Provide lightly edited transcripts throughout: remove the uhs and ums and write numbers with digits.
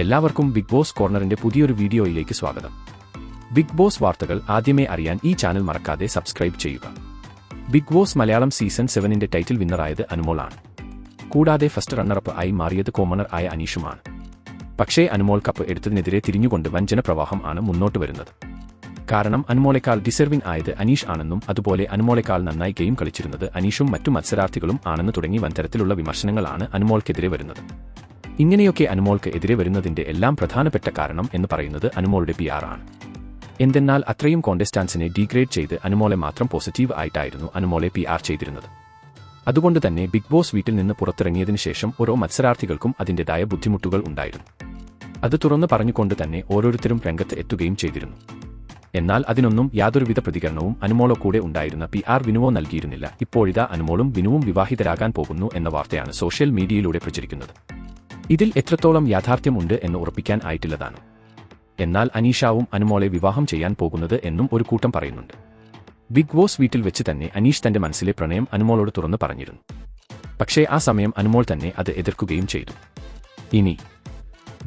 എല്ലാവർക്കും big boss കോർണറിന്റെ പുതിയൊരു വീഡിയോയിലേക്ക് സ്വാഗതം. ബിഗ് ബോസ് വാർത്തകൾ ആദ്യമേ അറിയാൻ ഈ ചാനൽ മറക്കാതെ സബ്സ്ക്രൈബ് ചെയ്യുക. ബിഗ് ബോസ് മലയാളം സീസൺ 7ന്റെ ടൈറ്റിൽ വിന്നറായത് അനുമോൾ ആണ്. കൂടാതെ ഫസ്റ്റ് റണ്ണറപ്പ് ആയി മാറിയത് കോമണർ ആയ അനീഷുമാണ്. പക്ഷേ അനുമോൾ കപ്പ് എടുത്തതിനെതിരെ തിരിഞ്ഞുകൊണ്ട് വൻ ജനപ്രവാഹം ആണ് മുന്നോട്ട് വരുന്നത്. കാരണം അനുമോളെക്കാൾ ഡിസർവിംഗ് ആയത് അനീഷ് ആണെന്നും അതുപോലെ അനുമോളെക്കാൾ നന്നായി ഗെയിം കളിച്ചിരുന്നത് അനീഷും മറ്റു മത്സരാർത്ഥികളും ആണെന്ന് തുടങ്ങി വൻതരത്തിലുള്ള വിമർശനങ്ങളാണ് അനുമോൾക്കെതിരെ വരുന്നത്. ഇങ്ങനെയൊക്കെ അനുമോൾക്ക് എതിരെ വരുന്നതിന്റെ എല്ലാം പ്രധാനപ്പെട്ട കാരണം എന്ന് പറയുന്നത് അനുമോളുടെ PR ആണ്. എന്തെന്നാൽ അത്രയും കോണ്ടസ്റ്റൻസിനെ ഡീഗ്രേഡ് ചെയ്ത് അനുമോളെ മാത്രം പോസിറ്റീവ് ആയിട്ടായിരുന്നു അനുമോളെ PR ചെയ്തിരുന്നത്. അതുകൊണ്ട് തന്നെ ബിഗ് ബോസ് വീട്ടിൽ നിന്ന് പുറത്തിറങ്ങിയതിനു ശേഷം ഓരോ മത്സരാർത്ഥികൾക്കും അതിന്റേതായ ബുദ്ധിമുട്ടുകൾ ഉണ്ടായിരുന്നു. അത് തുറന്നു പറഞ്ഞുകൊണ്ട് തന്നെ ഓരോരുത്തരും രംഗത്ത് എത്തുകയും ചെയ്തിരുന്നു. എന്നാൽ അതിനൊന്നും യാതൊരുവിധ പ്രതികരണവും അനുമോളോ കൂടെ ഉണ്ടായിരുന്ന PR വിനുവോ നൽകിയിരുന്നില്ല. ഇപ്പോഴിതാ അനുമോളും വിനുവും വിവാഹിതരാകാൻ പോകുന്നു എന്ന വാർത്തയാണ് സോഷ്യൽ മീഡിയയിലൂടെ പ്രചരിക്കുന്നത്. ഇതിൽ എത്രത്തോളം യാഥാർത്ഥ്യമുണ്ട് എന്ന് ഉറപ്പിക്കാൻ ആയിട്ടില്ലതാണ്. എന്നാൽ അനീഷാവും അനുമോളെ വിവാഹം ചെയ്യാൻ പോകുന്നത് എന്നും ഒരു കൂട്ടം പറയുന്നുണ്ട്. ബിഗ് ബോസ് വീട്ടിൽ വെച്ച് തന്നെ അനീഷ് തന്റെ മനസ്സിലെ പ്രണയം അനുമോളോട് തുറന്നു പറഞ്ഞിരുന്നു. പക്ഷേ ആ സമയം അനുമോൾ തന്നെ അത് എതിർക്കുകയും ചെയ്തു. ഇനി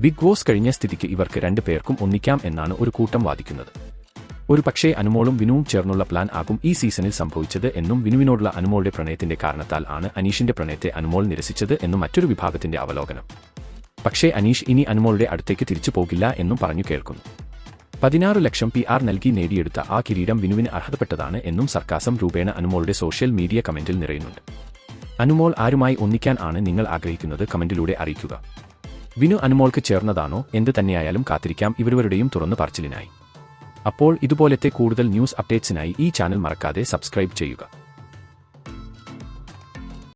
ബിഗ് ബോസ് കഴിഞ്ഞ സ്ഥിതിക്ക് ഇവർക്ക് രണ്ടുപേർക്കും ഒന്നിക്കാം എന്നാണ് ഒരു കൂട്ടം വാദിക്കുന്നത്. ഒരു പക്ഷേ അനുമോളും വിനുവും ചേർന്നുള്ള പ്ലാൻ ആകും ഈ സീസണിൽ സംഭവിച്ചത് എന്നും വിനുവിനോടുള്ള അനുമോളുടെ പ്രണയത്തിന്റെ കാരണത്താൽ ആണ് അനീഷിന്റെ പ്രണയത്തെ അനുമോൾ നിരസിച്ചത് എന്നും മറ്റൊരു വിഭാഗത്തിന്റെ അവലോകനം. പക്ഷേ അനീഷ് ഇനി അനുമോളുടെ അടുത്തേക്ക് തിരിച്ചു പോകില്ല എന്നും പറഞ്ഞു കേൾക്കുന്നു. 16 ലക്ഷം PR നൽകി നേടിയെടുത്ത ആ കിരീടം വിനുവിന് അർഹതപ്പെട്ടതാണ് എന്നും സർക്കാസം രൂപേണ അനുമോളുടെ സോഷ്യൽ മീഡിയ കമന്റിൽ നിറയുന്നുണ്ട്. അനുമോൾ ആരുമായി ഒന്നിക്കാൻ ആണ് നിങ്ങൾ ആഗ്രഹിക്കുന്നത്? കമന്റിലൂടെ അറിയിക്കുക. വിനു അനുമോൾക്ക് ചേർന്നതാണോ? എന്ത് തന്നെയായാലും കാത്തിരിക്കാം ഇവരുടെയും തുറന്നു പറച്ചിലിനായി. അപ്പോൾ ഇതുപോലത്തെ കൂടുതൽ ന്യൂസ് അപ്ഡേറ്റ്സിനായി ഈ ചാനൽ മറക്കാതെ സബ്സ്ക്രൈബ് ചെയ്യുക.